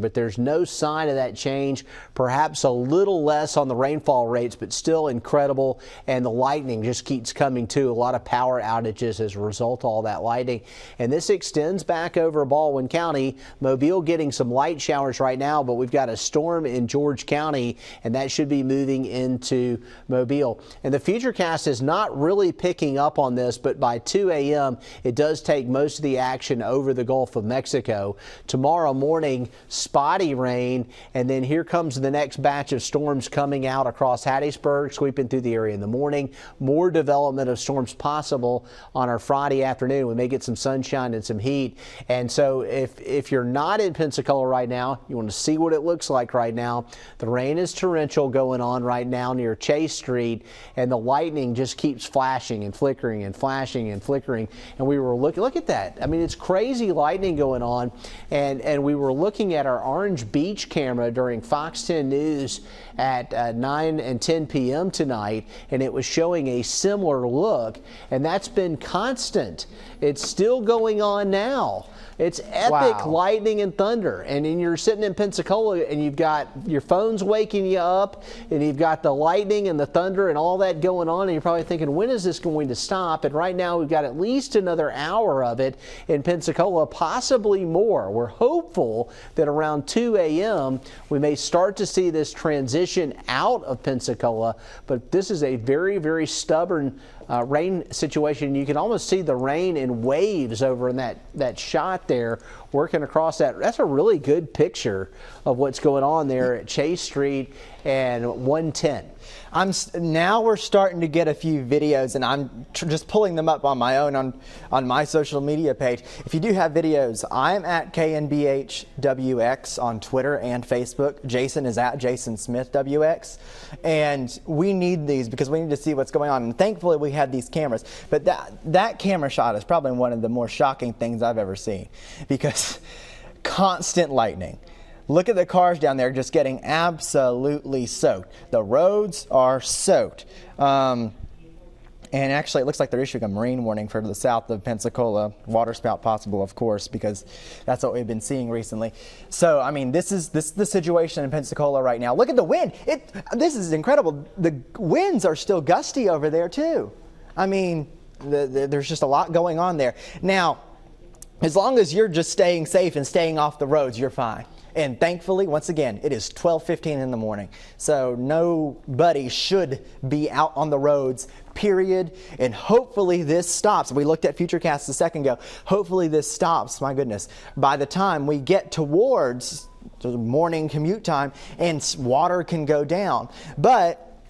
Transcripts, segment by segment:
But there's no sign of that change. Perhaps a little less on the rainfall rates, but still incredible. And the lightning just keeps coming too. A lot of power outages as a result of all that lightning. And this extends back over Baldwin County. Mobile getting some light showers right now, but we've got a storm in George County, and that should be moving into Mobile. And the Futurecast is not really picking up on this, but by 2 a.m. it does take most of the action over the Gulf of Mexico. Tomorrow morning, spotty rain, and then here comes the next batch of storms coming out across Hattiesburg, sweeping through the area in the morning. More development of storms possible on our Friday afternoon. We may get some sunshine and some heat. And so if you're not in Pensacola right now, you want to see what it looks like right now. The rain is torrential going on right now near Chase Street, and the lightning just keeps flashing and flickering and flashing and flickering. And we were looking, look at that. I mean, it's crazy lightning going on. And we were looking at our Orange Beach camera during Fox 10 News at 9 and 10 p.m. tonight, and it was showing a similar look, and that's been constant. It's still going on now. It's epic lightning and thunder. And then you're sitting in Pensacola and you've got your phone's waking you up and you've got the lightning and the thunder and all that going on. And you're probably thinking, when is this going to stop? And right now we've got at least another hour of it in Pensacola, possibly more. We're hopeful that around 2 a.m. we may start to see this transition out of Pensacola. But this is a very, very stubborn rain situation. You can almost see the rain in waves over in that shot there working across that. That's a really good picture of what's going on there at Chase Street and 110. Now we're starting to get a few videos, and I'm just pulling them up on my own on my social media page. If you do have videos, I'm at KNBHWX on Twitter and Facebook. Jason is at JasonSmithWX, and we need these because we need to see what's going on. And thankfully we had these cameras, but that camera shot is probably one of the more shocking things I've ever seen, because constant lightning. Look at the cars down there just getting absolutely soaked. The roads are soaked. And actually, it looks like they're issuing a marine warning for the south of Pensacola. Water spout possible, of course, because that's what we've been seeing recently. So, I mean, this is the situation in Pensacola right now. Look at the wind. This is incredible. The winds are still gusty over there, too. I mean, there's just a lot going on there. Now, as long as you're just staying safe and staying off the roads, you're fine. And thankfully, once again, it is 12:15 in the morning. So nobody should be out on the roads, period. And hopefully this stops. We looked at Futurecast a second ago. Hopefully this stops, my goodness, by the time we get towards the morning commute time and water can go down. But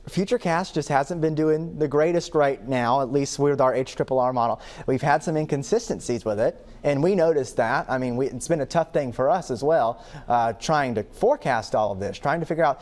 Futurecast just hasn't been doing the greatest right now, at least with our HRRR model. We've had some inconsistencies with it, and we noticed that. I mean, it's been a tough thing for us as well, trying to forecast all of this, trying to figure out,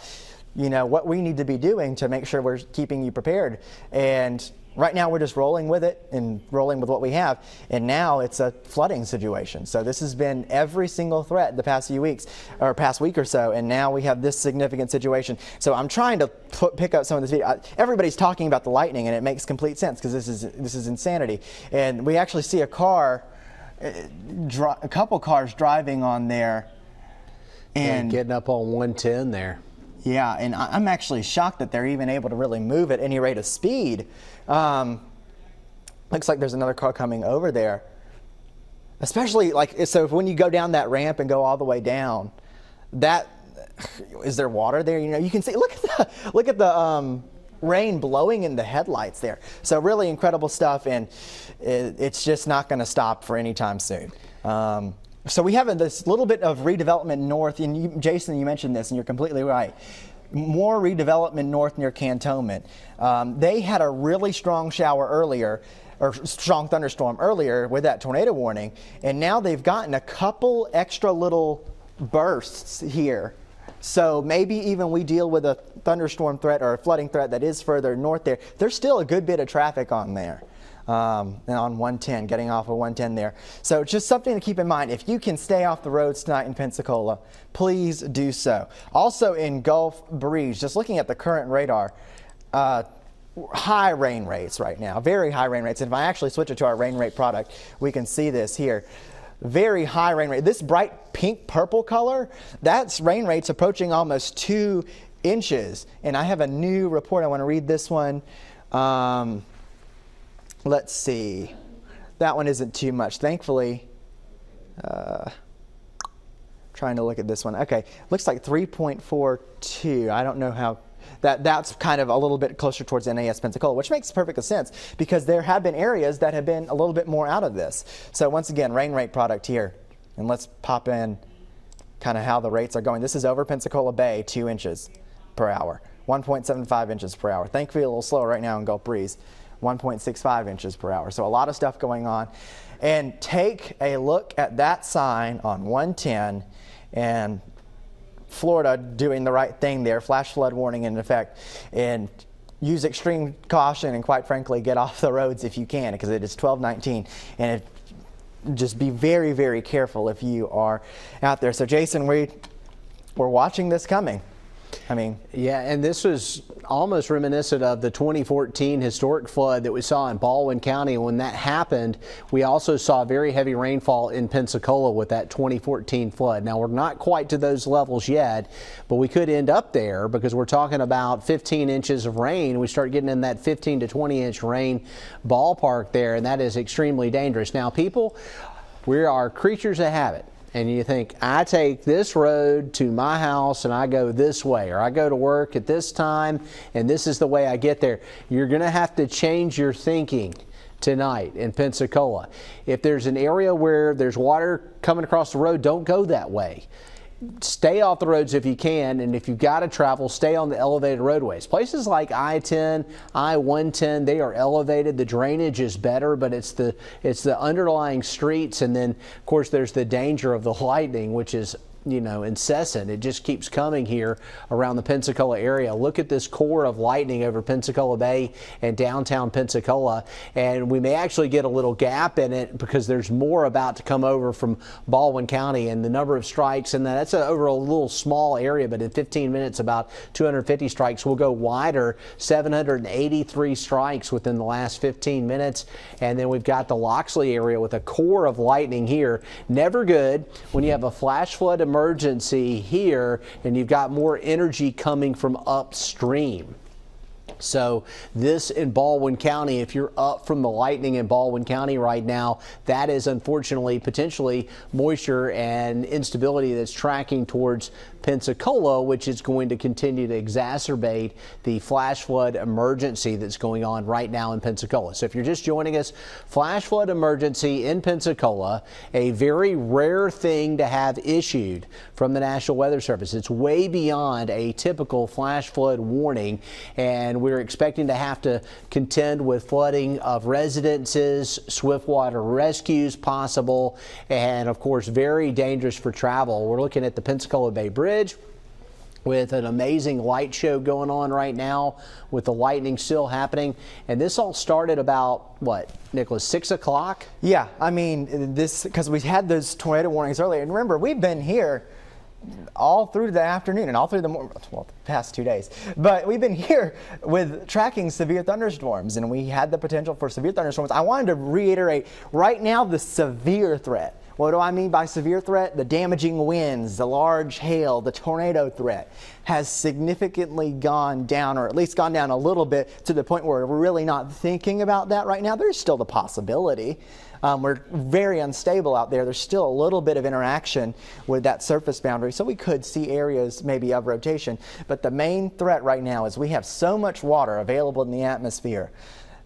what we need to be doing to make sure we're keeping you prepared. And right now we're just rolling with it and rolling with what we have. And now it's a flooding situation. So this has been every single threat the past few weeks, or past week or so. And now we have this significant situation. So I'm trying to pick up some of this video. Everybody's talking about the lightning, and it makes complete sense because this is insanity. And we actually see a couple cars driving on there. And getting up on 110 there. Yeah, and I'm actually shocked that they're even able to really move at any rate of speed. Looks like there's another car coming over there. Especially so when you go down that ramp and go all the way down, is there water there? You can see, look at the rain blowing in the headlights there. So really incredible stuff, and it's just not going to stop for any time soon. So we have this little bit of redevelopment north, and Jason, you mentioned this, and you're completely right. More redevelopment north near Cantonment. They had a really strong shower earlier, or strong thunderstorm earlier with that tornado warning, and now they've gotten a couple extra little bursts here. So maybe even we deal with a thunderstorm threat or a flooding threat that is further north there. There's still a good bit of traffic on there. And on 110, getting off of 110 there. So just something to keep in mind. If you can stay off the roads tonight in Pensacola, please do so. Also in Gulf Breeze, just looking at the current radar, high rain rates right now, very high rain rates. And if I actually switch it to our rain rate product, we can see this here. very high rain rate. This bright pink purple color, that's rain rates approaching almost 2 inches. And I have a new report. I want to read this one. Let's see. That one isn't too much. Thankfully, trying to look at this one. Okay, looks like 3.42. I don't know how. That's kind of a little bit closer towards NAS Pensacola, which makes perfect sense because there have been areas that have been a little bit more out of this. So once again, rain rate product here. And let's pop in kind of how the rates are going. This is over Pensacola Bay, 2 inches per hour, 1.75 inches per hour. Thankfully, a little slower right now in Gulf Breeze, 1.65 inches per hour. So a lot of stuff going on. And take a look at that sign on 110 and Florida doing the right thing there, flash flood warning in effect, and use extreme caution and quite frankly get off the roads if you can, because it is 12:19, and just be very, very careful if you are out there. So Jason, we're watching this coming. I mean, yeah, and this was almost reminiscent of the 2014 historic flood that we saw in Baldwin County. When that happened, we also saw very heavy rainfall in Pensacola with that 2014 flood. Now, we're not quite to those levels yet, but we could end up there because we're talking about 15 inches of rain. We start getting in that 15 to 20 inch rain ballpark there, and that is extremely dangerous. Now, people, we are creatures of habit. And you think, I take this road to my house and I go this way, or I go to work at this time and this is the way I get there. You're going to have to change your thinking tonight in Pensacola. If there's an area where there's water coming across the road, don't go that way. Stay off the roads if you can, and if you've got to travel, stay on the elevated roadways. Places like I-10, I-110, they are elevated. The drainage is better, but it's the underlying streets, and then of course there's the danger of the lightning, which is incessant. It just keeps coming here around the Pensacola area. Look at this core of lightning over Pensacola Bay and downtown Pensacola, and we may actually get a little gap in it because there's more about to come over from Baldwin County, and the number of strikes, and that's over a little small area, but in 15 minutes about 250 strikes. Will go wider, 783 strikes within the last 15 minutes, and then we've got the Loxley area with a core of lightning here. Never good when you have a flash flood emergency here and you've got more energy coming from upstream. So this in Baldwin County, if you're up from the lightning in Baldwin County right now, that is unfortunately potentially moisture and instability that's tracking towards Pensacola, which is going to continue to exacerbate the flash flood emergency that's going on right now in Pensacola. So if you're just joining us, flash flood emergency in Pensacola, a very rare thing to have issued from the National Weather Service. It's way beyond a typical flash flood warning, and we're expecting to have to contend with flooding of residences, swift water rescues possible, and of course very dangerous for travel. We're looking at the Pensacola Bay Bridge with an amazing light show going on right now with the lightning still happening. And this all started about, what, Nicholas, 6 o'clock? Yeah, I mean, this, because we had those tornado warnings earlier. And remember, we've been here all through the afternoon and all through the morning, well, the past 2 days. But we've been here with tracking severe thunderstorms, and we had the potential for severe thunderstorms. I wanted to reiterate right now the severe threat. What do I mean by severe threat? The damaging winds, the large hail, the tornado threat has significantly gone down, or at least gone down a little bit, to the point where we're really not thinking about that right now. There's still the possibility. We're very unstable out there. There's still a little bit of interaction with that surface boundary, so we could see areas maybe of rotation. But the main threat right now is we have so much water available in the atmosphere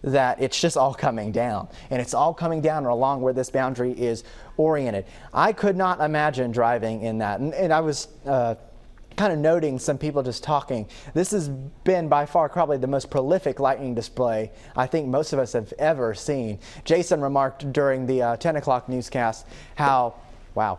that it's just all coming down, and it's all coming down along where this boundary is oriented. I could not imagine driving in that, and I was kind of noting some people just talking. This has been by far probably the most prolific lightning display I think most of us have ever seen. Jason remarked during the 10 o'clock newscast how, wow,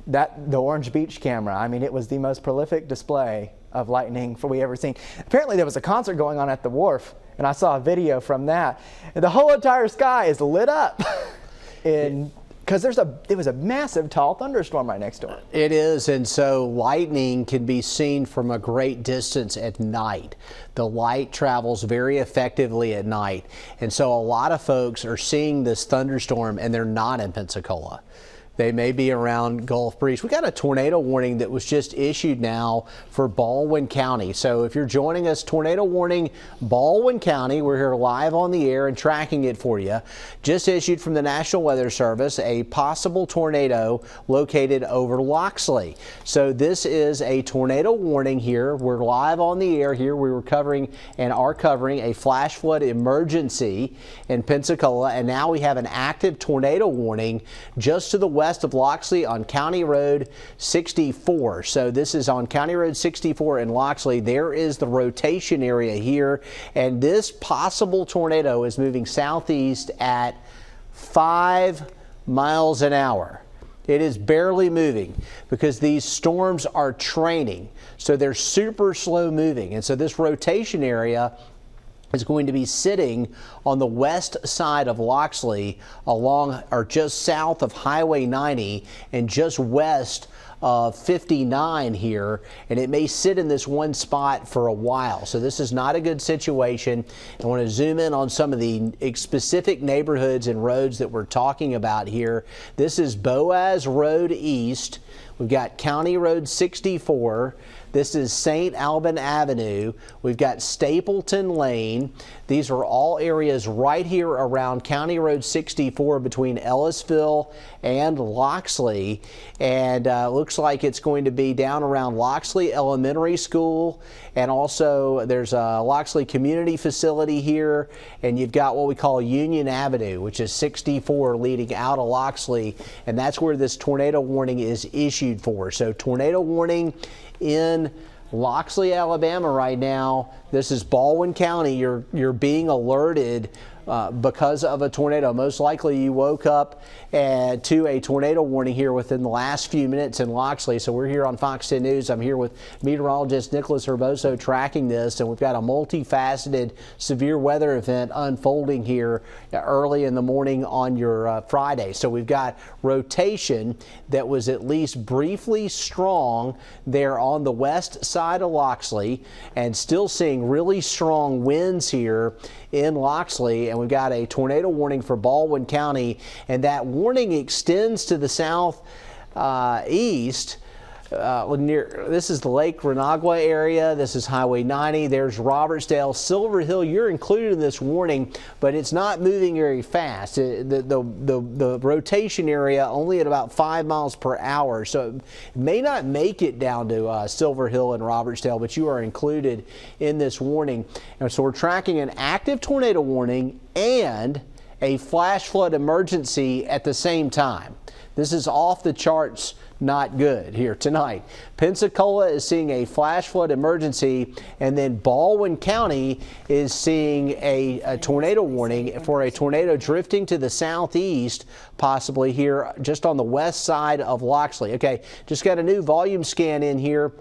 the Orange Beach camera, I mean, it was the most prolific display of lightning we ever seen. Apparently there was a concert going on at the wharf, and I saw a video from that. And the whole entire sky is lit up in because it was a massive tall thunderstorm right next door. It is, and so lightning can be seen from a great distance at night. The light travels very effectively at night, and so a lot of folks are seeing this thunderstorm and they're not in Pensacola. They may be around Gulf Breeze. We got a tornado warning that was just issued now for Baldwin County. So if you're joining us, tornado warning, Baldwin County. We're here live on the air and tracking it for you. Just issued from the National Weather Service, a possible tornado located over Loxley. So this is a tornado warning here. We're live on the air here. We were covering and are covering a flash flood emergency in Pensacola, and now we have an active tornado warning just to the west of Loxley on County Road 64. So this is on County Road 64 in Loxley. There is the rotation area here, and this possible tornado is moving southeast at 5 miles an hour. It is barely moving because these storms are training, so they're super slow moving, and so this rotation area is going to be sitting on the west side of Loxley along or just south of Highway 90 and just west of 59 here, and it may sit in this one spot for a while. So this is not a good situation. I want to zoom in on some of the specific neighborhoods and roads that we're talking about here. This is Boaz Road East. We've got County Road 64. This is St. Alban Avenue. We've got Stapleton Lane. These are all areas right here around County Road 64 between Ellisville and Loxley. And looks like it's going to be down around Loxley Elementary School. And also there's a Loxley Community Facility here. And you've got what we call Union Avenue, which is 64 leading out of Loxley. And that's where this tornado warning is issued for. So tornado warning in Loxley, Alabama right now. This is Baldwin County. You're being alerted because of a tornado. Most likely you woke up to a tornado warning here within the last few minutes in Loxley. So we're here on Fox 10 News. I'm here with meteorologist Nicholas Herboso tracking this, and we've got a multifaceted severe weather event unfolding here early in the morning on your Friday. So we've got rotation that was at least briefly strong there on the west side of Loxley, and still seeing really strong winds here in Loxley. And we've got a tornado warning for Baldwin County, and that warning extends to the south east. This is the Lake Renagua area. This is Highway 90. There's Robertsdale, Silver Hill. You're included in this warning, but it's not moving very fast. The rotation area only at about 5 miles per hour, so it may not make it down to Silver Hill and Robertsdale, but you are included in this warning. And so we're tracking an active tornado warning and a flash flood emergency at the same time. This is off the charts not good here tonight. Pensacola is seeing a flash flood emergency, and then Baldwin County is seeing a tornado warning for a tornado drifting to the southeast, possibly here just on the west side of Loxley. Okay, just got a new volume scan in here.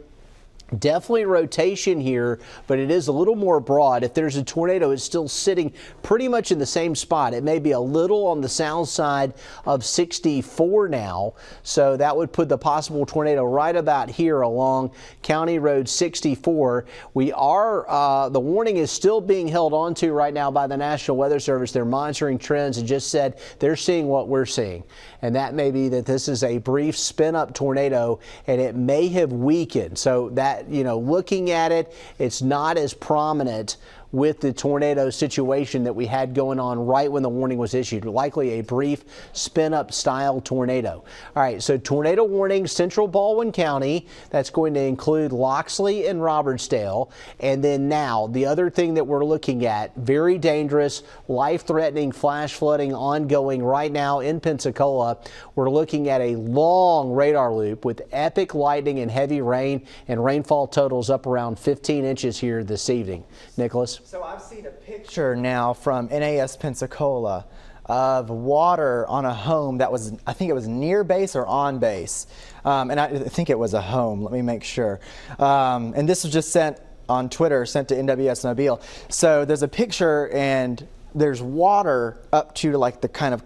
Definitely rotation here, but it is a little more broad. If there's a tornado, it's still sitting pretty much in the same spot. It may be a little on the south side of 64 now, so that would put the possible tornado right about here along County Road 64. The warning is still being held on to right now by the National Weather Service. They're monitoring trends and just said they're seeing what we're seeing, and that may be that this is a brief spin-up tornado, and it may have weakened. So that, looking at it, it's not as prominent with the tornado situation that we had going on right when the warning was issued. Likely a brief spin-up style tornado. All right, so tornado warning, central Baldwin County. That's going to include Loxley and Robertsdale. And then now, the other thing that we're looking at, very dangerous, life-threatening flash flooding ongoing right now in Pensacola. We're looking at a long radar loop with epic lightning and heavy rain, and rainfall totals up around 15 inches here this evening. Nicholas? So I've seen a picture now from NAS Pensacola of water on a home that was, I think it was near base or on base. And I think it was a home. Let me make sure. And this was just sent on Twitter, sent to NWS Mobile. So there's a picture, and there's water up to like the kind of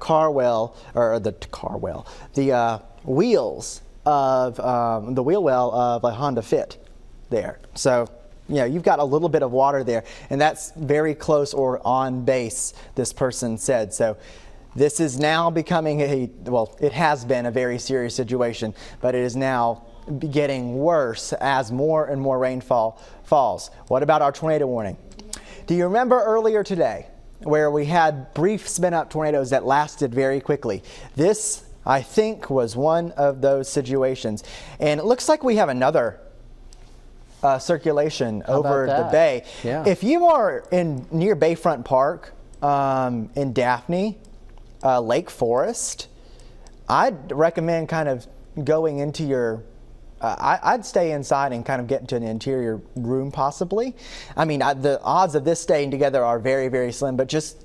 the wheels of the wheel well of a Honda Fit there. So, you know, you've got a little bit of water there, and that's very close or on base, this person said. So this is now becoming it has been a very serious situation, but it is now getting worse as more and more rainfall falls. What about our tornado warning? Do you remember earlier today where we had brief spin-up tornadoes that lasted very quickly? This, I think, was one of those situations. And it looks like we have another circulation over the bay. Yeah. If you are near Bayfront Park in Daphne, Lake Forest, I'd recommend kind of going into your I'd stay inside and kind of get into an interior room possibly. I mean, the odds of this staying together are very, very slim, but just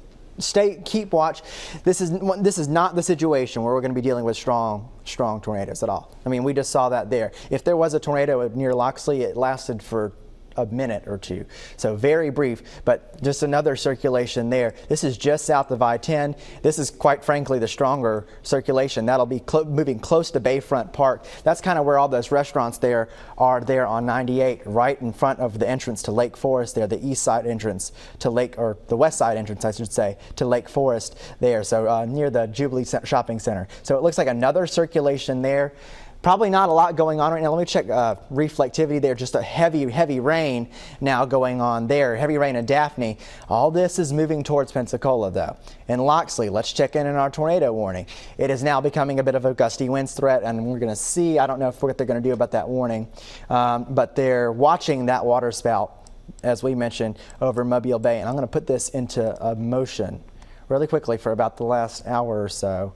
keep watch. This is not the situation where we're going to be dealing with strong tornadoes at all. I mean, we just saw that there. If there was a tornado near Loxley, it lasted for a minute or two. So very brief, but just another circulation there. This is just south of I-10. This is quite frankly the stronger circulation. That'll be moving close to Bayfront Park. That's kind of where all those restaurants there are there on 98, right in front of the entrance to Lake Forest there, the east side entrance to the west side entrance, I should say, to Lake Forest there. So near the Jubilee Shopping Center. So it looks like another circulation there. Probably not a lot going on right now. Let me check reflectivity there. Just a heavy rain now going on there. Heavy rain in Daphne. All this is moving towards Pensacola though. In Loxley, let's check in our tornado warning. It is now becoming a bit of a gusty winds threat, and we're going to see. I don't know what they're going to do about that warning, but they're watching that water spout, as we mentioned, over Mobile Bay. And I'm going to put this into motion really quickly for about the last hour or so.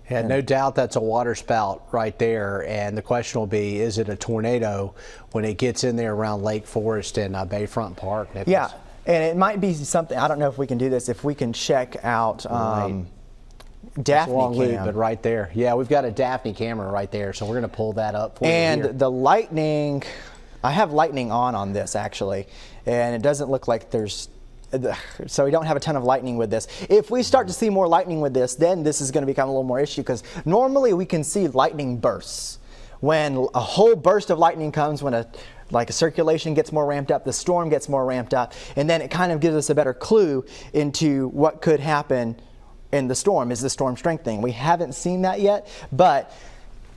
Yeah, no doubt that's a water spout right there, and the question will be, is it a tornado when it gets in there around Lake Forest and Bayfront Park? Nicholas? Yeah, and it might be something, I don't know if we can do this, if we can check out Daphne loop, but right there. Yeah, we've got a Daphne camera right there, so we're going to pull that up for you and here. The lightning, I have lightning on this actually, and it doesn't look like there's so we don't have a ton of lightning with this. If we start to see more lightning with this, then this is going to become a little more issue, because normally we can see lightning bursts. When a whole burst of lightning comes, when a circulation gets more ramped up, the storm gets more ramped up, and then it kind of gives us a better clue into what could happen in the storm. Is the storm strengthening? We haven't seen that yet, but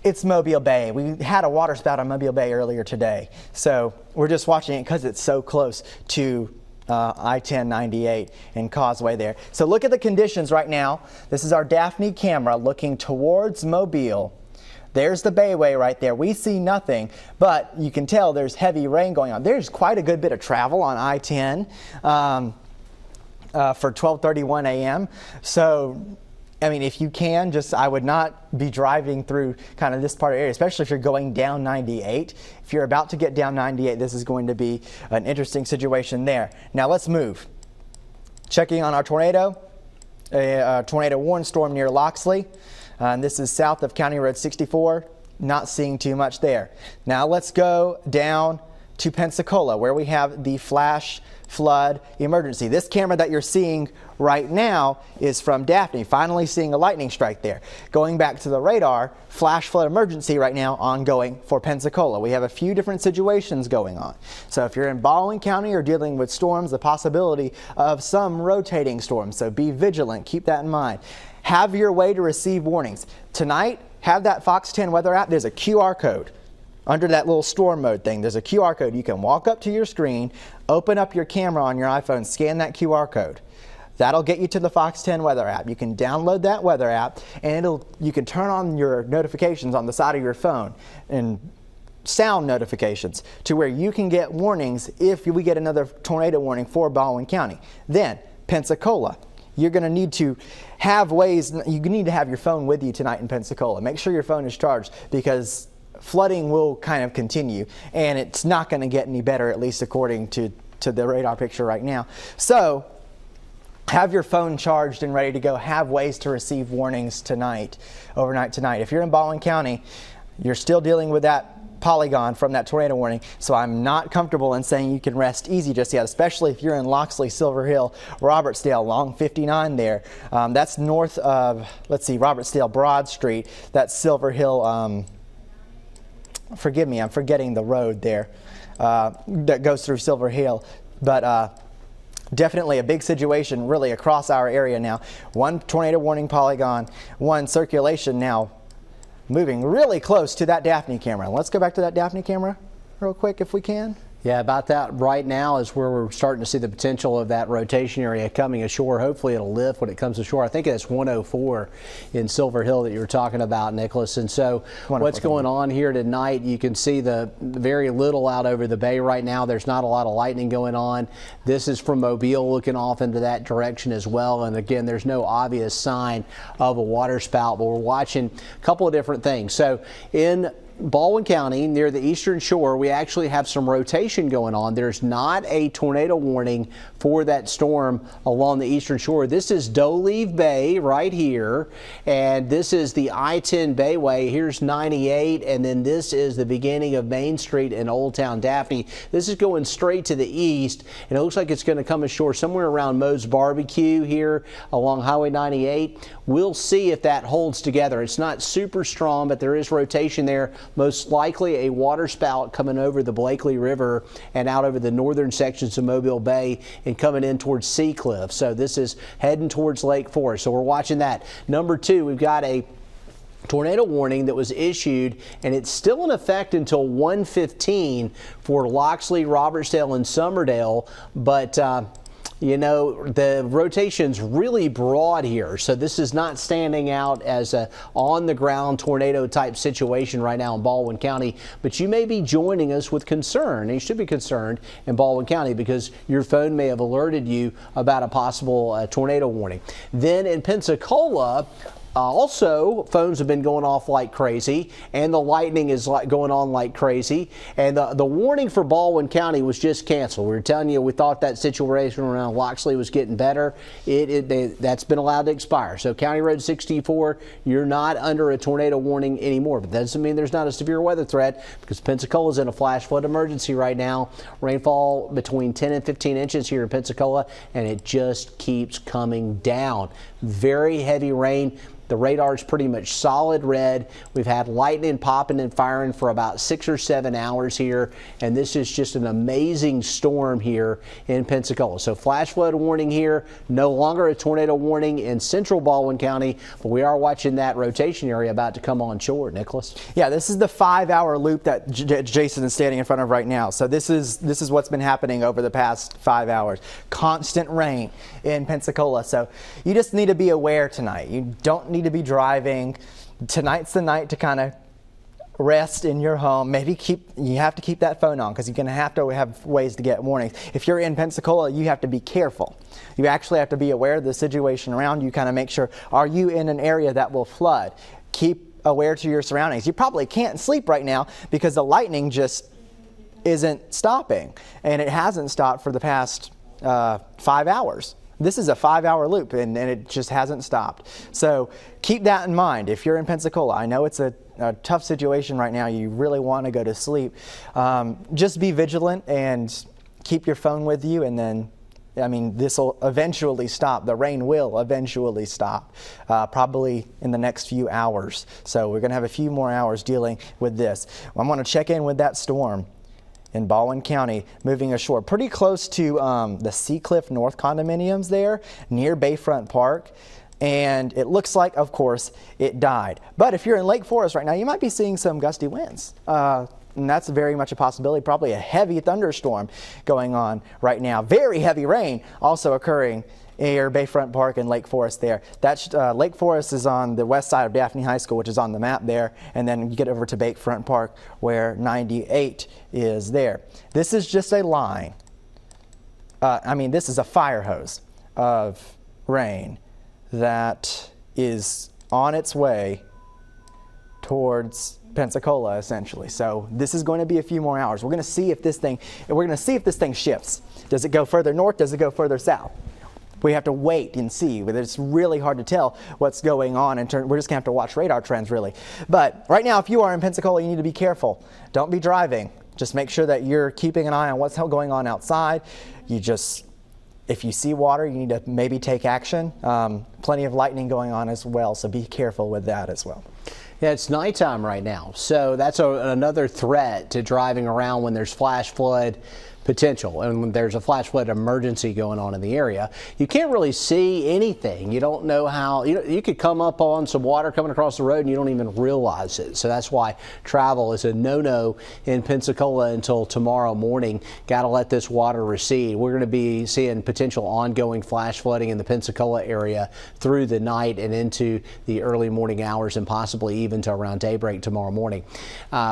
it's Mobile Bay. We had a water spout on Mobile Bay earlier today, so we're just watching it because it's so close to I-10 98 and Causeway there. So look at the conditions right now. This is our Daphne camera looking towards Mobile. There's the Bayway right there. We see nothing, but you can tell there's heavy rain going on. There's quite a good bit of travel on I-10 for 12:31 a.m. So, I mean, if you can, I would not be driving through kind of this part of the area, especially if you're going down 98. If you're about to get down 98, this is going to be an interesting situation there. Now let's move. Checking on our tornado, a tornado warning storm near Loxley. And this is south of County Road 64. Not seeing too much there. Now let's go down to Pensacola, where we have the flash flood emergency. This camera that you're seeing right now is from Daphne. Finally seeing a lightning strike there. Going back to the radar, flash flood emergency right now ongoing for Pensacola. We have a few different situations going on. So if you're in Baldwin County or dealing with storms, the possibility of some rotating storms. So be vigilant. Keep that in mind. Have your way to receive warnings. Tonight, have that Fox 10 weather app. There's a QR code. Under that little storm mode thing, there's a QR code. You can walk up to your screen, open up your camera on your iPhone, scan that QR code. That'll get you to the Fox 10 weather app. You can download that weather app, and you can turn on your notifications on the side of your phone and sound notifications to where you can get warnings if we get another tornado warning for Baldwin County. Then Pensacola. You're going to need to have ways, you need to have your phone with you tonight in Pensacola. Make sure your phone is charged, because flooding will kind of continue, and it's not going to get any better, at least according to the radar picture right now. So have your phone charged and ready to go. Have ways to receive warnings tonight, overnight tonight. If you're in Baldwin County, you're still dealing with that polygon from that tornado warning, so I'm not comfortable in saying you can rest easy just yet, especially if you're in Loxley, Silver Hill, Robertsdale, along 59 there. That's north of, let's see, Robertsdale Broad Street. That's Silver Hill, forgive me, I'm forgetting the road there that goes through Silver Hill, but definitely a big situation really across our area now. One tornado warning polygon, one circulation now moving really close to that Daphne camera. Let's go back to that Daphne camera real quick if we can. Yeah, about that right now is where we're starting to see the potential of that rotation area coming ashore. Hopefully it'll lift when it comes ashore. I think it's 104 in Silver Hill that you were talking about, Nicholas. And so what's going on here tonight, you can see the very little out over the bay right now. There's not a lot of lightning going on. This is from Mobile looking off into that direction as well. And again, there's no obvious sign of a water spout, but we're watching a couple of different things. So in Baldwin County, near the eastern shore, we actually have some rotation going on. There's not a tornado warning for that storm along the eastern shore. This is D'Olive Bay right here, and this is the I-10 Bayway. Here's 98, and then this is the beginning of Main Street in Old Town Daphne. This is going straight to the east, and it looks like it's going to come ashore somewhere around Moe's Barbecue here along Highway 98. We'll see if that holds together. It's not super strong, but there is rotation there. Most likely a water spout coming over the Blakely River and out over the northern sections of Mobile Bay and coming in towards Seacliff. So this is heading towards Lake Forest. So we're watching that. Number two, we've got a tornado warning that was issued, and it's still in effect until 1:15 for Loxley, Robertsdale, and Summerdale, but you know, the rotation's really broad here, so this is not standing out as a on-the-ground tornado type situation right now in Baldwin County, but you may be joining us with concern, and you should be concerned in Baldwin County because your phone may have alerted you about a possible tornado warning. Then in Pensacola, also, phones have been going off like crazy, and the lightning is going on like crazy. And the warning for Baldwin County was just canceled. We were telling you we thought that situation around Loxley was getting better. That's been allowed to expire. So County Road 64, you're not under a tornado warning anymore. But that doesn't mean there's not a severe weather threat, because Pensacola is in a flash flood emergency right now. Rainfall between 10 and 15 inches here in Pensacola, and it just keeps coming down. Very heavy rain. The radar is pretty much solid red. We've had lightning popping and firing for about 6 or 7 hours here, and this is just an amazing storm here in Pensacola. So flash flood warning here, no longer a tornado warning in central Baldwin County, but we are watching that rotation area about to come on shore, Nicholas. Yeah, this is the 5-hour loop that Jason is standing in front of right now. So this is what's been happening over the past 5 hours. Constant rain in Pensacola. So you just need to be aware tonight. You don't need to be driving. Tonight's the night to kind of rest in your home. Maybe you have to keep that phone on, because you're going to have ways to get warnings. If you're in Pensacola, you have to be careful. You actually have to be aware of the situation around you, kind of make sure, are you in an area that will flood? Keep aware to your surroundings. You probably can't sleep right now because the lightning just isn't stopping, and it hasn't stopped for the past 5 hours. This is a 5-hour loop, and it just hasn't stopped. So keep that in mind if you're in Pensacola. I know it's a tough situation right now. You really want to go to sleep. Just be vigilant and keep your phone with you, and then, I mean, this will eventually stop. The rain will eventually stop, probably in the next few hours. So we're going to have a few more hours dealing with this. I'm going to check in with that storm in Baldwin County, moving ashore pretty close to the Seacliff North condominiums there near Bayfront Park. And it looks like, of course, it died. But if you're in Lake Forest right now, you might be seeing some gusty winds. And that's very much a possibility, probably a heavy thunderstorm going on right now. Very heavy rain also occurring near Bayfront Park and Lake Forest there. That's Lake Forest is on the west side of Daphne High School, which is on the map there, and then you get over to Bayfront Park where 98 is there. This is just a line. This is a fire hose of rain that is on its way towards Pensacola, essentially. So this is going to be a few more hours. We're going to see if this thing shifts. Does it go further north? Does it go further south? we have to wait and see. It's really hard to tell what's going on, and we're just going to have to watch radar trends, really. But right now, if you are in Pensacola, you need to be careful. Don't be driving. Just make sure that you're keeping an eye on what's going on outside. If you see water, you need to maybe take action. Plenty of lightning going on as well, so be careful with that as well. Yeah, it's nighttime right now, so that's another threat to driving around when there's flash flood potential and when there's a flash flood emergency going on in the area. You can't really see anything. You don't know how, you could come up on some water coming across the road and you don't even realize it. So that's why travel is a no-no in Pensacola until tomorrow morning. Got to let this water recede. We're going to be seeing potential ongoing flash flooding in the Pensacola area through the night and into the early morning hours and possibly even to around daybreak tomorrow morning.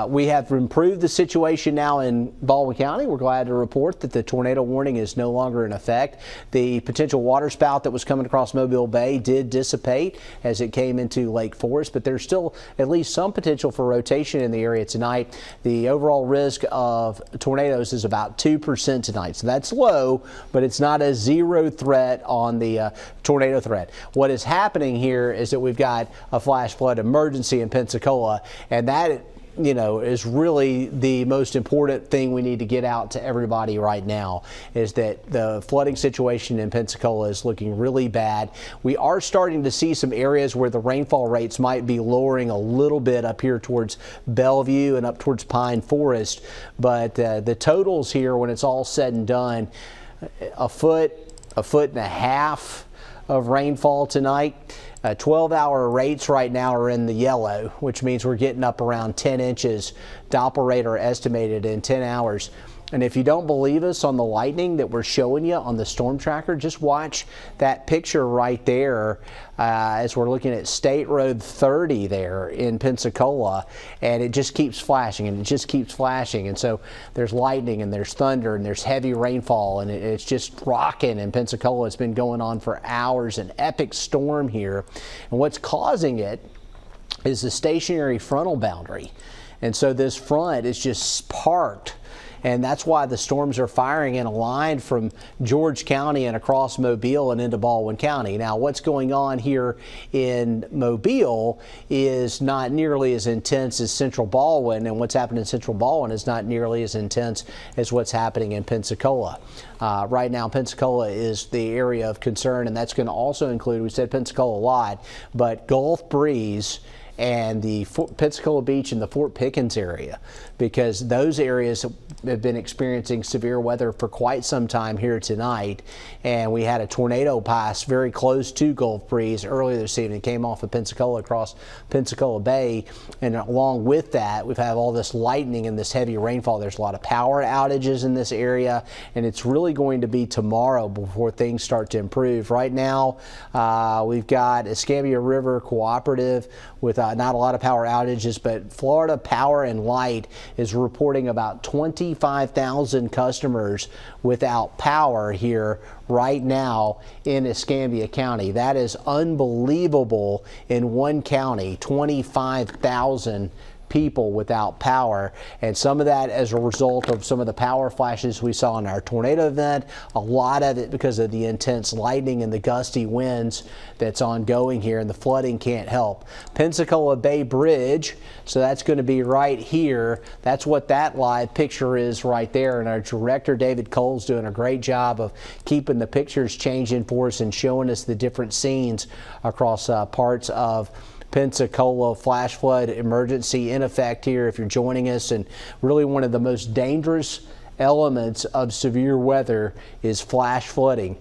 We have improved the situation now in Baldwin County. We're glad to report that the tornado warning is no longer in effect. The potential water spout that was coming across Mobile Bay did dissipate as it came into Lake Forest, but there's still at least some potential for rotation in the area tonight. The overall risk of tornadoes is about 2% tonight, so that's low, but it's not a zero threat on the tornado threat. What is happening here is that we've got a flash flood emergency in Pensacola, and that is really the most important thing we need to get out to everybody right now, is that the flooding situation in Pensacola is looking really bad. We are starting to see some areas where the rainfall rates might be lowering a little bit up here towards Bellevue and up towards Pine Forest, but the totals here, when it's all said and done, a foot and a half of rainfall tonight. 12-hour rates right now are in the yellow, which means we're getting up around 10 inches. Doppler radar estimated in 10 hours. And if you don't believe us on the lightning that we're showing you on the storm tracker, just watch that picture right there as we're looking at State Road 30 there in Pensacola, and it just keeps flashing and it just keeps flashing. And so there's lightning and there's thunder and there's heavy rainfall, and it's just rocking in Pensacola. It's been going on for hours, an epic storm here. And what's causing it is the stationary frontal boundary. And so this front is just parked. And that's why the storms are firing in a line from George County and across Mobile and into Baldwin County. Now, what's going on here in Mobile is not nearly as intense as Central Baldwin, and what's happening in Central Baldwin is not nearly as intense as what's happening in Pensacola. Right now, Pensacola is the area of concern, and that's going to also include, we said Pensacola a lot, but Gulf Breeze and the Pensacola Beach and the Fort Pickens area, because those areas have been experiencing severe weather for quite some time here tonight. And we had a tornado pass very close to Gulf Breeze earlier this evening. It came off of Pensacola across Pensacola Bay, and along with that, we've had all this lightning and this heavy rainfall. There's a lot of power outages in this area, and it's really going to be tomorrow before things start to improve. Right now, we've got Escambia River Cooperative with not a lot of power outages, but Florida Power and Light is reporting about 25,000 customers without power here right now in Escambia County. That is unbelievable in one county, 25,000 people without power, and some of that as a result of some of the power flashes we saw in our tornado event, a lot of it because of the intense lightning and the gusty winds that's ongoing here, and the flooding can't help. Pensacola Bay Bridge, so that's going to be right here. That's what that live picture is right there, and our director David Cole's doing a great job of keeping the pictures changing for us and showing us the different scenes across parts of Pensacola. Flash flood emergency in effect here if you're joining us, and really one of the most dangerous elements of severe weather is flash flooding.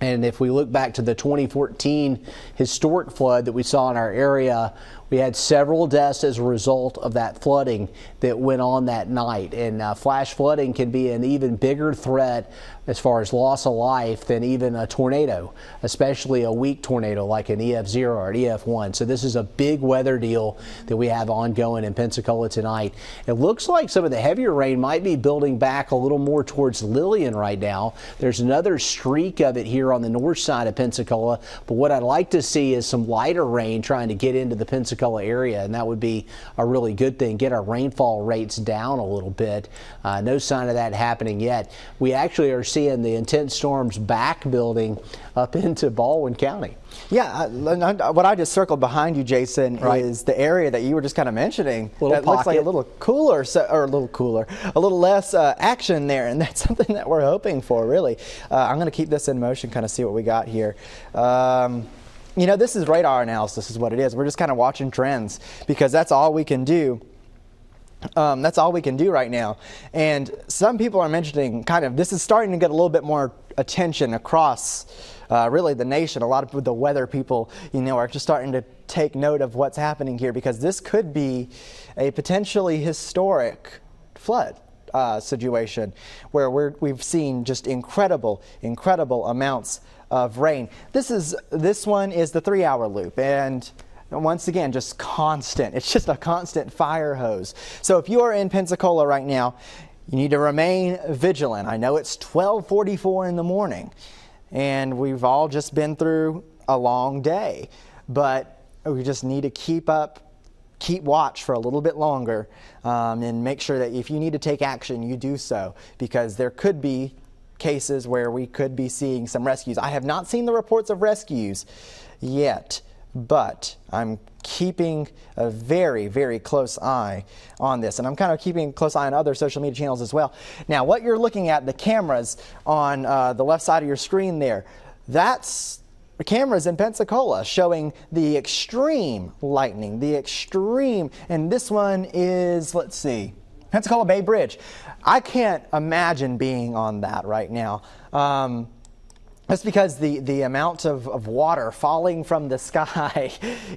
And if we look back to the 2014 historic flood that we saw in our area, we had several deaths as a result of that flooding that went on that night. And flash flooding can be an even bigger threat as far as loss of life than even a tornado, especially a weak tornado like an EF0 or an EF1. So this is a big weather deal that we have ongoing in Pensacola tonight. It looks like some of the heavier rain might be building back a little more towards Lillian right now. There's another streak of it here on the north side of Pensacola, but what I'd like to see is some lighter rain trying to get into the Pensacola Pensacola area, and that would be a really good thing. Get our rainfall rates down a little bit. No sign of that happening yet. We actually are seeing the intense storms back building up into Baldwin County. Yeah, what I just circled behind you, Jason, is the area that you were just kind of mentioning. That looks like a little cooler, a little less action there, and that's something that we're hoping for, really. I'm going to keep this in motion, kind of see what we got here. You know, this is radar analysis is what it is. We're just kind of watching trends because that's all we can do. That's all we can do right now. And some people are mentioning this is starting to get a little bit more attention across really the nation. A lot of the weather people, are just starting to take note of what's happening here because this could be a potentially historic flood situation where we've seen just incredible amounts of rain. This one is the 3-hour loop, and once again, just constant. It's just a constant fire hose. So if you are in Pensacola right now, you need to remain vigilant. I know it's 12:44 in the morning, and we've all just been through a long day, but we just need to keep watch for a little bit longer, and make sure that if you need to take action, you do so, because there could be cases where we could be seeing some rescues. I have not seen the reports of rescues yet, but I'm keeping a very close eye on this, and I'm kind of keeping a close eye on other social media channels as well. Now, what you're looking at, the cameras on the left side of your screen there, that's cameras in Pensacola showing the extreme lightning, and this one is, let's see, Pensacola Bay Bridge. I can't imagine being on that right now. That's because the amount of water falling from the sky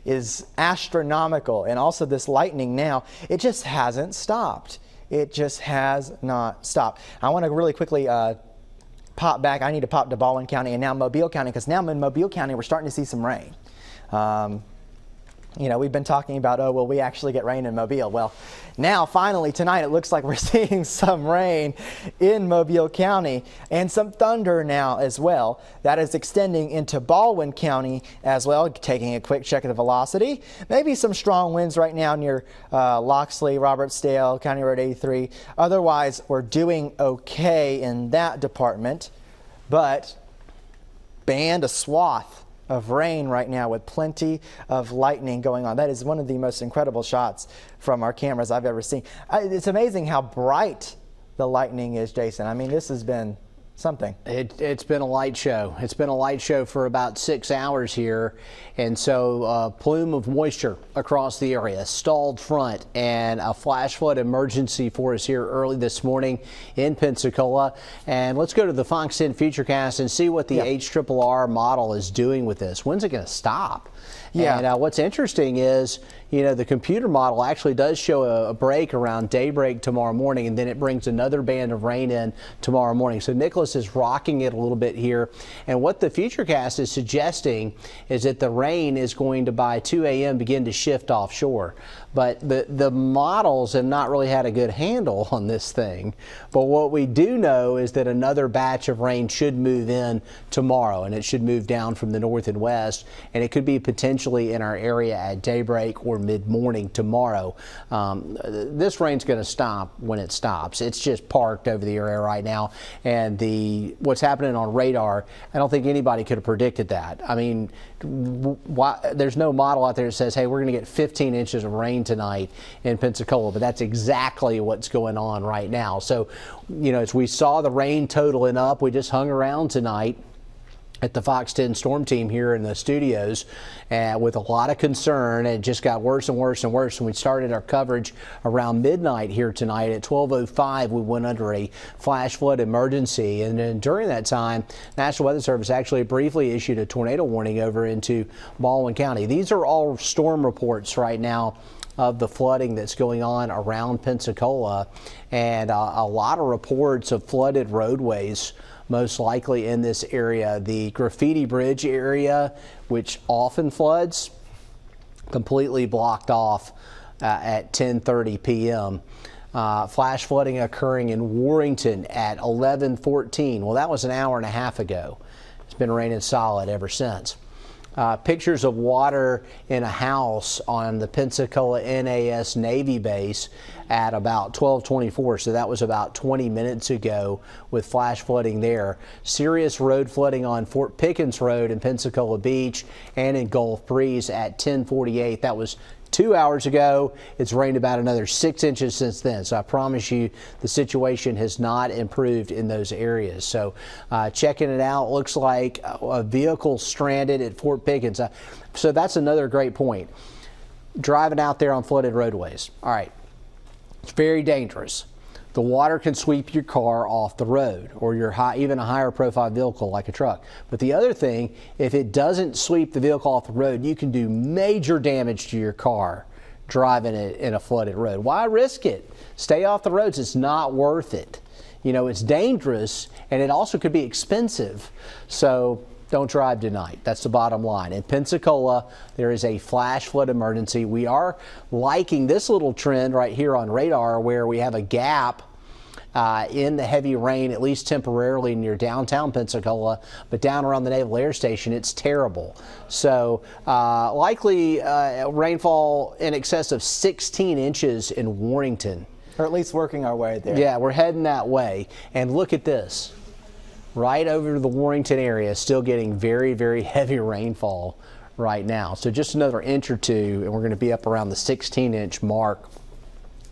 is astronomical, and also this lightning now, it just hasn't stopped. It just has not stopped. I want to really quickly pop back. I need to pop to Baldwin County and now Mobile County, because now in Mobile County we're starting to see some rain. We've been talking about, will we actually get rain in Mobile? Well, now finally tonight it looks like we're seeing some rain in Mobile County and some thunder now as well. That is extending into Baldwin County as well. Taking a quick check of the velocity. Maybe some strong winds right now near Loxley, Robertsdale, County Road 83. Otherwise, we're doing okay in that department, but banned a swath of rain right now with plenty of lightning going on. That is one of the most incredible shots from our cameras I've ever seen. It's amazing how bright the lightning is, Jason. I mean, this has been something. It's been a light show. It's been a light show for about 6 hours here, and so plume of moisture across the area, stalled front, and a flash flood emergency for us here early this morning in Pensacola. And let's go to the Fox 10 Futurecast and see what the HRRR model is doing with this. When's it going to stop? Yeah. And what's interesting is, the computer model actually does show a break around daybreak tomorrow morning, and then it brings another band of rain in tomorrow morning. So Nicholas is rocking it a little bit here. And what the Futurecast is suggesting is that the rain is going to, by 2 a.m., begin to shift offshore. But the models have not really had a good handle on this thing. But what we do know is that another batch of rain should move in tomorrow, and it should move down from the north and west, and it could be potentially in our area at daybreak or mid-morning tomorrow. This rain's going to stop when it stops. It's just parked over the area right now, and what's happening on radar, I don't think anybody could have predicted that. I mean, there's no model out there that says, hey, we're going to get 15 inches of rain tonight in Pensacola, but that's exactly what's going on right now. So, as we saw the rain totaling up, we just hung around tonight at the Fox 10 Storm Team here in the studios with a lot of concern. It just got worse and worse and worse. And we started our coverage around midnight here tonight. At 12:05, we went under a flash flood emergency. And then during that time, National Weather Service actually briefly issued a tornado warning over into Baldwin County. These are all storm reports right now of the flooding that's going on around Pensacola, and a lot of reports of flooded roadways, most likely in this area. The Graffiti Bridge area, which often floods, completely blocked off at 10:30 p.m. Flash flooding occurring in Warrington at 11:14. Well, that was an hour and a half ago. It's been raining solid ever since. pictures of water in a house on the Pensacola NAS Navy base at about 12:24, so that was about 20 minutes ago with flash flooding there. Serious road flooding on Fort Pickens Road in Pensacola Beach and in Gulf Breeze at 10:48. That was 2 hours ago. It's rained about another 6 inches since then. So I promise you the situation has not improved in those areas. So checking it out, looks like a vehicle stranded at Fort Pickens. So that's another great point. Driving out there on flooded roadways. All right. It's very dangerous. The water can sweep your car off the road or your even a higher profile vehicle like a truck. But the other thing, if it doesn't sweep the vehicle off the road, you can do major damage to your car driving it in a flooded road. Why risk it? Stay off the roads. It's not worth it. You know, it's dangerous and it also could be expensive. So don't drive tonight. That's the bottom line. In Pensacola, there is a flash flood emergency. We are liking this little trend right here on radar where we have a gap in the heavy rain, at least temporarily near downtown Pensacola, but down around the Naval Air Station, it's terrible. So likely rainfall in excess of 16 inches in Warrenton. Or at least working our way there. Yeah, we're heading that way. And look at this. Right over to the Warrenton area, still getting very, very heavy rainfall right now. So just another inch or two, and we're going to be up around the 16-inch mark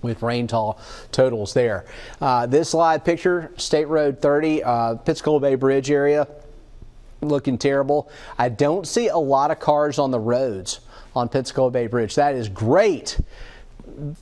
with rainfall totals there. This live picture, State Road 30, Pensacola Bay Bridge area, looking terrible. I don't see a lot of cars on the roads on Pensacola Bay Bridge. That is great.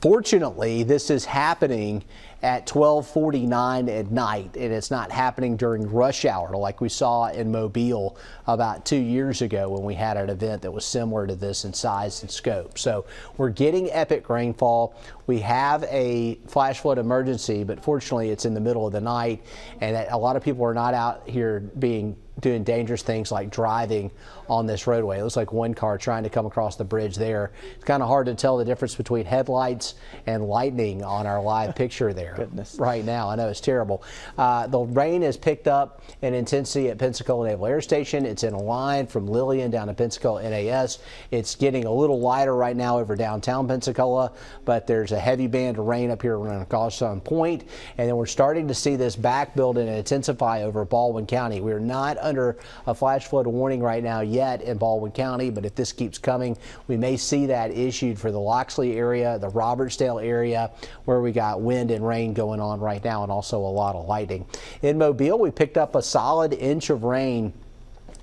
Fortunately, this is happening at 12:49 at night, and it's not happening during rush hour like we saw in Mobile about 2 years ago when we had an event that was similar to this in size and scope. So we're getting epic rainfall. We have a flash flood emergency, but fortunately it's in the middle of the night, and a lot of people are not out here doing dangerous things like driving on this roadway. It looks like one car trying to come across the bridge there. It's kind of hard to tell the difference between headlights and lightning on our live picture there. Goodness. Right now. I know it's terrible. The rain has picked up in intensity at Pensacola Naval Air Station. It's in a line from Lillian down to Pensacola NAS. It's getting a little lighter right now over downtown Pensacola, but there's a heavy band of rain up here around Goshawk Point, and then we're starting to see this back build and intensify over Baldwin County. We're not under a flash flood warning right now yet in Baldwin County, but if this keeps coming, we may see that issued for the Loxley area, the Robertsdale area, where we got wind and rain going on right now, and also a lot of lightning. In Mobile, we picked up a solid inch of rain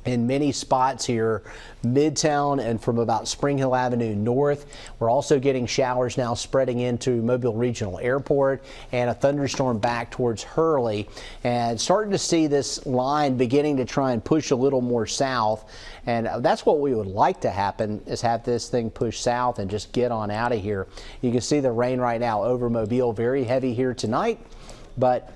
in many spots here, Midtown and from about Spring Hill Avenue north. We're also getting showers now spreading into Mobile Regional Airport and a thunderstorm back towards Hurley, and starting to see this line beginning to try and push a little more south. And that's what we would like to happen, is have this thing push south and just get on out of here. You can see the rain right now over Mobile, very heavy here tonight, but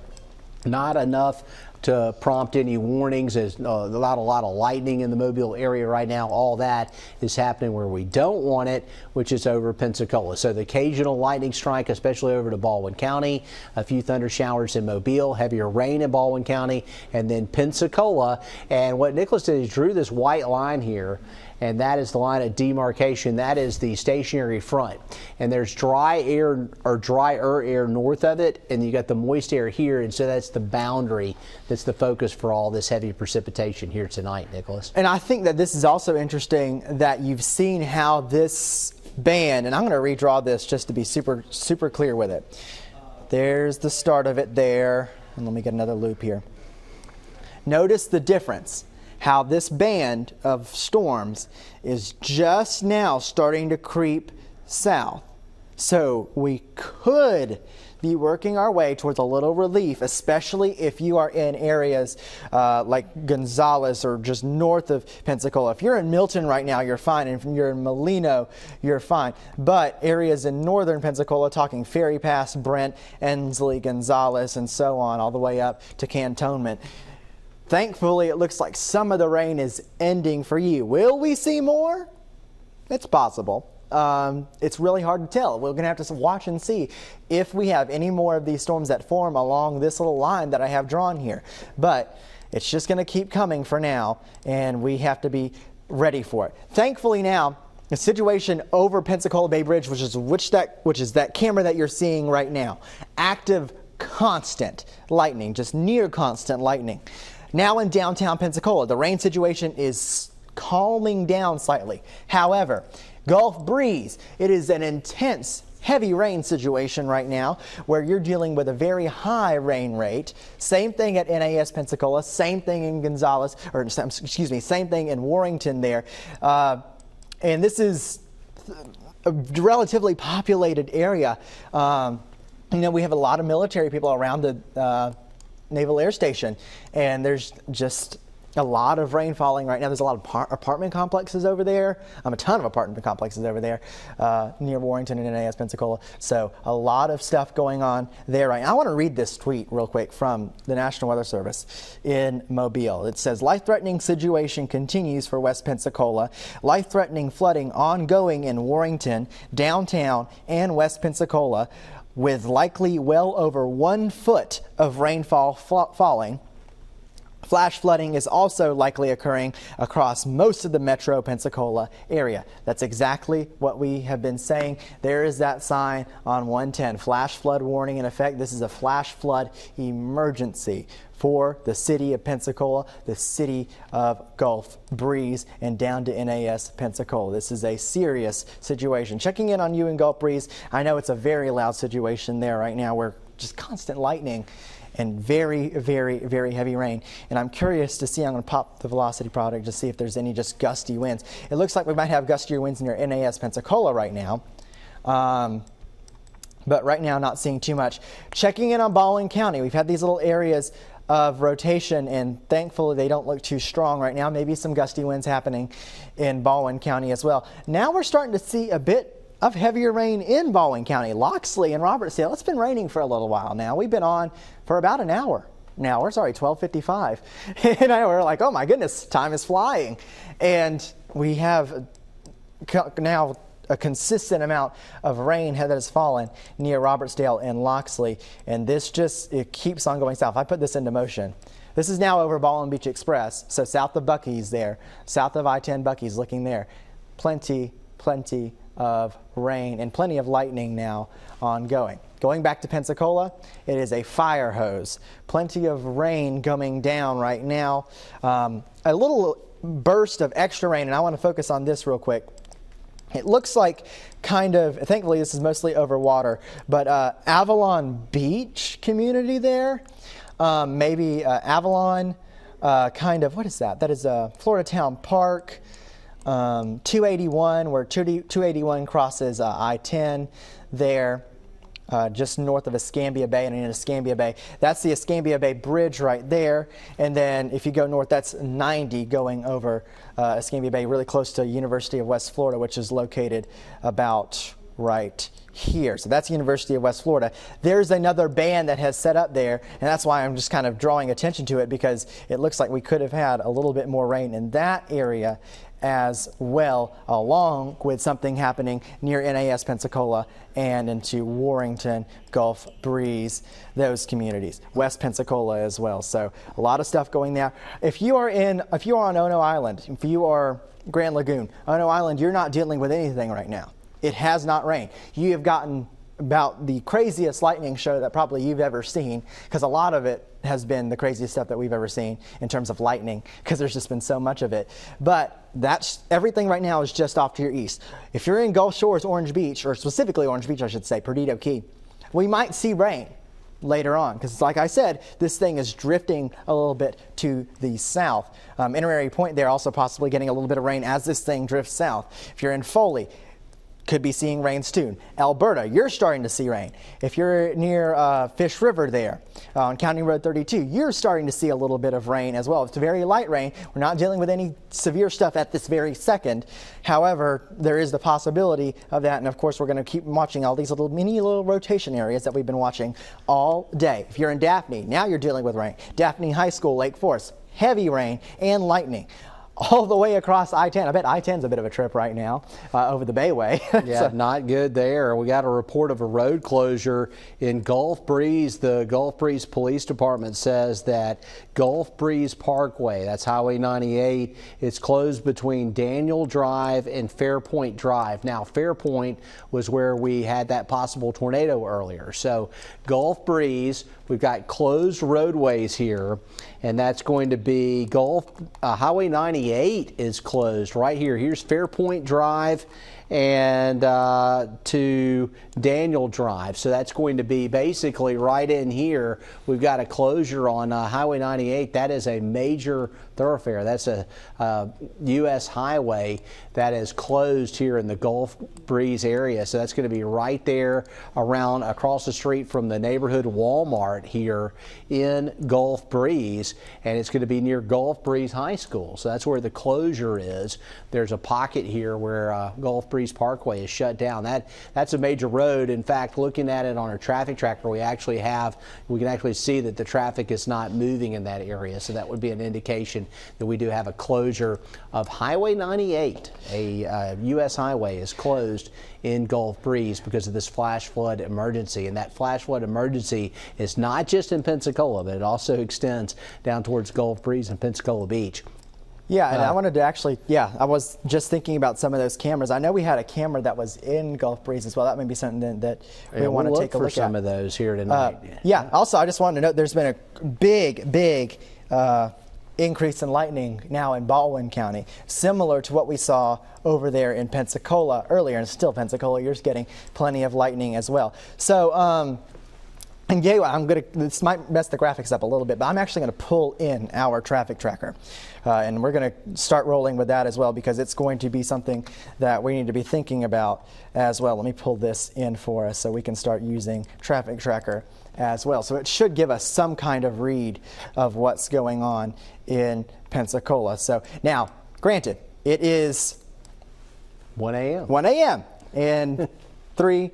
not enough to prompt any warnings. There's not a lot of lightning in the Mobile area right now. All that is happening where we don't want it, which is over Pensacola. So the occasional lightning strike, especially over to Baldwin County, a few thunder showers in Mobile, heavier rain in Baldwin County, and then Pensacola. And what Nicholas did is drew this white line here, and that is the line of demarcation. That is the stationary front. And there's dry air or drier air north of it, and you got the moist air here, and so that's the boundary that's the focus for all this heavy precipitation here tonight, Nicholas. And I think that this is also interesting that you've seen how this band, and I'm going to redraw this just to be super clear with it. There's the start of it there, and let me get another loop here. Notice the difference. How this band of storms is just now starting to creep south. So we could be working our way towards a little relief, especially if you are in areas like Gonzales or just north of Pensacola. If you're in Milton right now, you're fine. And if you're in Molino, you're fine. But areas in northern Pensacola, talking Ferry Pass, Brent, Ensley, Gonzales, and so on, all the way up to Cantonment. Thankfully, it looks like some of the rain is ending for you. Will we see more? It's possible. It's really hard to tell. We're going to have to watch and see if we have any more of these storms that form along this little line that I have drawn here. But it's just going to keep coming for now, and we have to be ready for it. Thankfully now, the situation over Pensacola Bay Bridge, which is that camera that you're seeing right now, active, constant lightning, just near constant lightning. Now in downtown Pensacola, the rain situation is calming down slightly. However, Gulf breeze, it is an intense, heavy rain situation right now where you're dealing with a very high rain rate. Same thing at NAS Pensacola, same thing in Gonzales, or excuse me, same thing in Warrington there. And this is a relatively populated area. You know, we have a lot of military people around the Naval Air Station, and there's just a lot of rain falling right now. There's a lot of apartment complexes over there, a ton of apartment complexes over there near Warrington and NAS Pensacola. So a lot of stuff going on there right now. I want to read this tweet real quick from the National Weather Service in Mobile. It says, life-threatening situation continues for West Pensacola. Life-threatening flooding ongoing in Warrington, downtown, and West Pensacola, with likely well over 1 foot of rainfall falling. Flash flooding is also likely occurring across most of the metro Pensacola area. That's exactly what we have been saying. There is that sign on 110, flash flood warning in effect. This is a flash flood emergency for the city of Pensacola, the city of Gulf Breeze, and down to NAS Pensacola. This is a serious situation. Checking in on you in Gulf Breeze. I know it's a very loud situation there right now where just constant lightning and very, very, very heavy rain. And I'm curious to see, I'm going to pop the velocity product to see if there's any just gusty winds. It looks like we might have gustier winds near NAS Pensacola right now. But right now, not seeing too much. Checking in on Baldwin County, we've had these little areas of rotation, and thankfully they don't look too strong right now. Maybe some gusty winds happening in Baldwin County as well. Now we're starting to see a bit of heavier rain in Baldwin County. Loxley and Robertsdale, it's been raining for a little while now. We've been on for about an hour. 12:55. And we're like, oh my goodness, time is flying. And we have now a consistent amount of rain that has fallen near Robertsdale and Loxley. And this it keeps on going south. I put this into motion. This is now over Baldwin Beach Express. So south of Buc-ee's there, south of I-10 Buc-ee's looking there. Plenty of rain and plenty of lightning now ongoing. Going back to Pensacola, it is a fire hose. Plenty of rain coming down right now. A little burst of extra rain, and I want to focus on this real quick. It looks like thankfully this is mostly over water, but Avalon Beach community there, maybe Avalon, what is that? That is Florida Town Park. 281, where 281 crosses I-10 there, just north of Escambia Bay and in Escambia Bay. That's the Escambia Bay Bridge right there. And then if you go north, that's 90 going over Escambia Bay, really close to University of West Florida, which is located about right here. So that's University of West Florida. There's another band that has set up there, and that's why I'm just kind of drawing attention to it, because it looks like we could have had a little bit more rain in that area as well, along with something happening near NAS Pensacola and into Warrington, Gulf Breeze, those communities, West Pensacola as well. So a lot of stuff going there. If you are on Ono Island, if you are Grand Lagoon, Ono Island, you're not dealing with anything right now. It has not rained. You have gotten about the craziest lightning show that probably you've ever seen, because a lot of it has been the craziest stuff that we've ever seen in terms of lightning, because there's just been so much of it. But that's everything right now is just off to your east. If you're in Gulf Shores, Orange Beach, or specifically Orange Beach, I should say, Perdido Key, we might see rain later on, because like I said, this thing is drifting a little bit to the south. Itinerary Point there also possibly getting a little bit of rain as this thing drifts south. If you're in Foley, could be seeing rain soon. Alberta, you're starting to see rain. If you're near Fish River there on County Road 32, you're starting to see a little bit of rain as well. It's very light rain. We're not dealing with any severe stuff at this very second. However, there is the possibility of that. And of course, we're going to keep watching all these little rotation areas that we've been watching all day. If you're in Daphne, now you're dealing with rain. Daphne High School, Lake Forest, heavy rain and lightning. all the way across I-10. I bet I-10's a bit of a trip right now over the Bayway. Yeah, so, not good there. We got a report of a road closure in Gulf Breeze. The Gulf Breeze Police Department says that Gulf Breeze Parkway, that's Highway 98, it's closed between Daniel Drive and Fairpoint Drive. Now, Fairpoint was where we had that possible tornado earlier. So Gulf Breeze, we've got closed roadways here, and that's going to be Highway 98 is closed right here. Here's Fairpoint Drive and to Daniel Drive. So that's going to be basically right in here. We've got a closure on Highway 98. That is a major thoroughfare. That's a U.S. highway that is closed here in the Gulf Breeze area. So that's going to be right there around across the street from the neighborhood Walmart here in Gulf Breeze, and it's going to be near Gulf Breeze High School. So that's where the closure is. There's a pocket here where Gulf Breeze Parkway is shut down. That's a major road. In fact, looking at it on our traffic tracker, we can actually see that the traffic is not moving in that area. So that would be an indication that we do have a closure of Highway 98. A U.S. highway is closed in Gulf Breeze because of this flash flood emergency. And that flash flood emergency is not just in Pensacola, but it also extends down towards Gulf Breeze and Pensacola Beach. Yeah, and I wanted to actually, I was just thinking about some of those cameras. I know we had a camera that was in Gulf Breeze as well. That may be something that we want to take a look at. Some of those here tonight. Also, I just wanted to note there's been a big increase in lightning now in Baldwin County, similar to what we saw over there in Pensacola earlier. And still Pensacola, you're just getting plenty of lightning as well. So, and yeah, this might mess the graphics up a little bit, but I'm actually going to pull in our traffic tracker. And we're going to start rolling with that as well, because it's going to be something that we need to be thinking about as well. Let me pull this in for us so we can start using traffic tracker as well. So it should give us some kind of read of what's going on in Pensacola. So now, granted, it is 1 a.m. 1 a.m. in 3,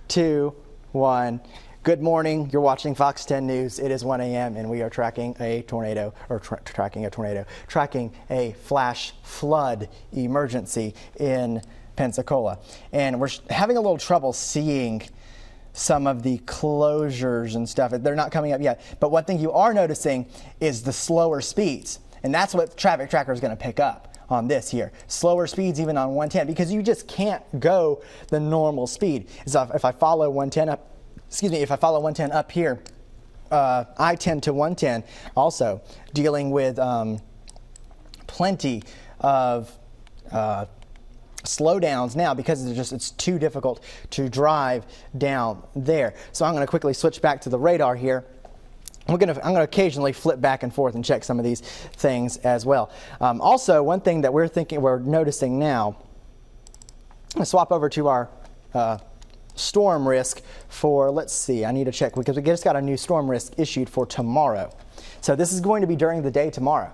2, 1. Good morning. You're watching Fox 10 News. It is 1 a.m. and we are tracking a tornado, tracking a flash flood emergency in Pensacola. And we're having a little trouble seeing some of the closures and stuff. They're not coming up yet. But one thing you are noticing is the slower speeds. And that's what traffic tracker is going to pick up on this here. Slower speeds even on 110, because you just can't go the normal speed. So if I follow 110 up, if I follow 110 up here, I-10 to 110, also dealing with plenty of slowdowns now because it's too difficult to drive down there. So I'm going to quickly switch back to the radar here. I'm going to occasionally flip back and forth and check some of these things as well. Also, one thing that we're noticing now, I'm going to swap over to our storm risk for, let's see, I need to check because we just got a new storm risk issued for tomorrow. So this is going to be during the day tomorrow.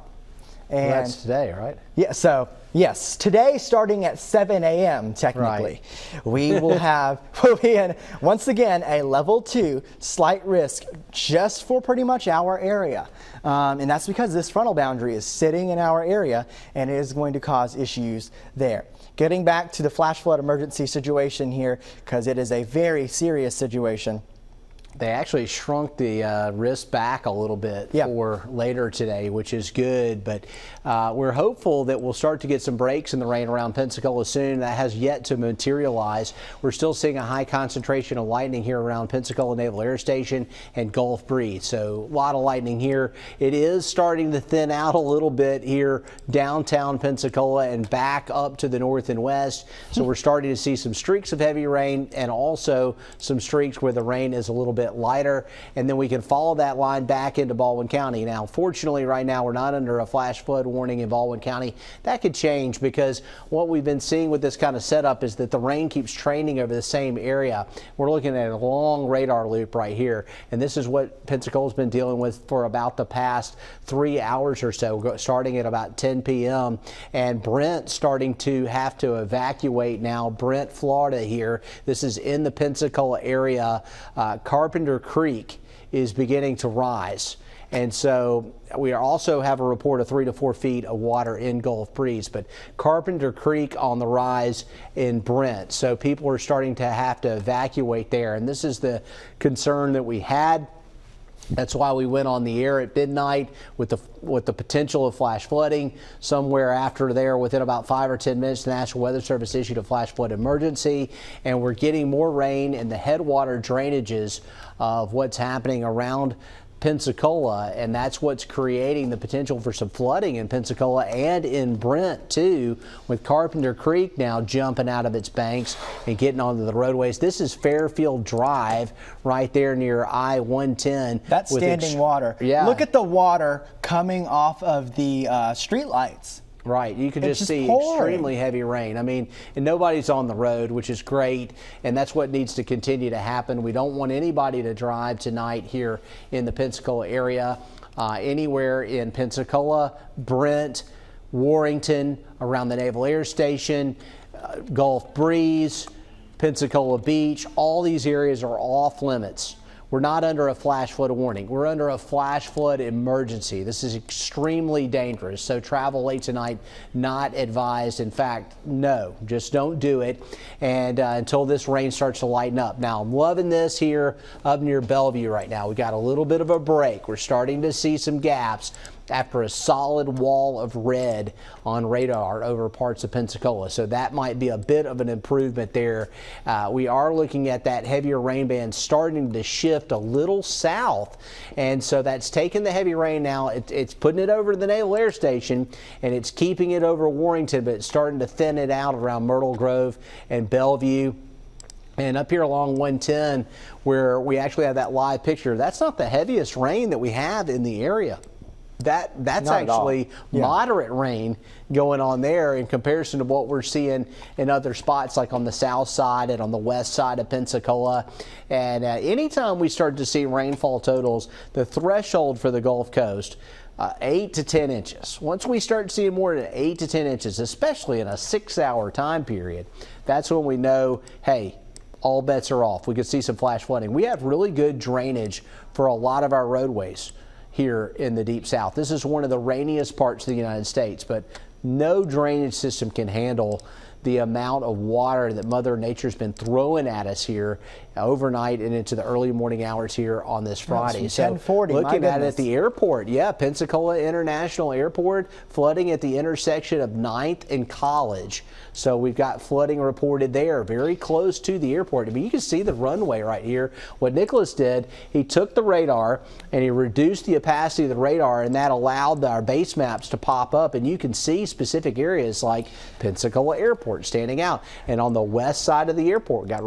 And well, that's today, right? Yeah, so yes, today starting at 7 a.m. technically, right. We'll be in, once again, a level 2 slight risk just for pretty much our area. And that's because this frontal boundary is sitting in our area and it is going to cause issues there. Getting back to the flash flood emergency situation here, because it is a very serious situation. They actually shrunk the risk back a little bit for later today, which is good. But we're hopeful that we'll start to get some breaks in the rain around Pensacola soon. That has yet to materialize. We're still seeing a high concentration of lightning here around Pensacola Naval Air Station and Gulf Breeze. So a lot of lightning here. It is starting to thin out a little bit here downtown Pensacola and back up to the north and west. So we're starting to see some streaks of heavy rain and also some streaks where the rain is a little bit lighter, and then we can follow that line back into Baldwin County. Now, fortunately, right now we're not under a flash flood warning in Baldwin County. That could change because what we've been seeing with this kind of setup is that the rain keeps training over the same area. We're looking at a long radar loop right here, and this is what Pensacola's been dealing with for about the past 3 hours or so, starting at about 10 p.m. and Brent starting to have to evacuate now. Brent, Florida here. This is in the Pensacola area. Carpenter Creek is beginning to rise. And so we also have a report of 3 to 4 feet of water in Gulf Breeze, but Carpenter Creek on the rise in Brent. So people are starting to have to evacuate there. And this is the concern that we had. That's why we went on the air at midnight with the potential of flash flooding. Somewhere after there, within about 5 or 10 minutes, the National Weather Service issued a flash flood emergency, and we're getting more rain in the headwater drainages of what's happening around Pensacola, and that's what's creating the potential for some flooding in Pensacola and in Brent too, with Carpenter Creek now jumping out of its banks and getting onto the roadways. This is Fairfield Drive right there near I-110. That's standing water. Yeah. Look at the water coming off of the street lights. Right, you can just see pouring. extremely heavy rain. I mean, and nobody's on the road, which is great, and that's what needs to continue to happen. We don't want anybody to drive tonight here in the Pensacola area, anywhere in Pensacola, Brent, Warrington, around the Naval Air Station, Gulf Breeze, Pensacola Beach. All these areas are off limits. We're not under a flash flood warning. We're under a flash flood emergency. This is extremely dangerous. So travel late tonight, not advised. In fact, no, just don't do it. And until this rain starts to lighten up. Now, I'm loving this here up near Bellevue right now. We got a little bit of a break. We're starting to see some gaps after a solid wall of red on radar over parts of Pensacola. So that might be a bit of an improvement there. We are looking at that heavier rain band starting to shift a little south. And so that's taking the heavy rain now. It's putting it over to the Naval Air Station, and it's keeping it over Warrington, but it's starting to thin it out around Myrtle Grove and Bellevue. And up here along 110, where we actually have that live picture, that's not the heaviest rain that we have in the area. That's actually moderate rain going on there in comparison to what we're seeing in other spots like on the south side and on the west side of Pensacola. And anytime we start to see rainfall totals, the threshold for the Gulf Coast, 8 to 10 inches. Once we start seeing more than 8 to 10 inches, especially in a 6-hour time period, that's when we know, hey, all bets are off. We could see some flash flooding. We have really good drainage for a lot of our roadways here in the Deep South. This is one of the rainiest parts of the United States, but no drainage system can handle the amount of water that Mother Nature's been throwing at us here overnight and into the early morning hours here on this Friday. So looking at it at the airport, yeah, Pensacola International Airport, flooding at the intersection of 9th and College. So we've got flooding reported there, very close to the airport. I mean, you can see the runway right here. What Nicholas did, he took the radar and he reduced the opacity of the radar, and that allowed our base maps to pop up, and you can see specific areas like Pensacola Airport standing out. And on the west side of the airport, got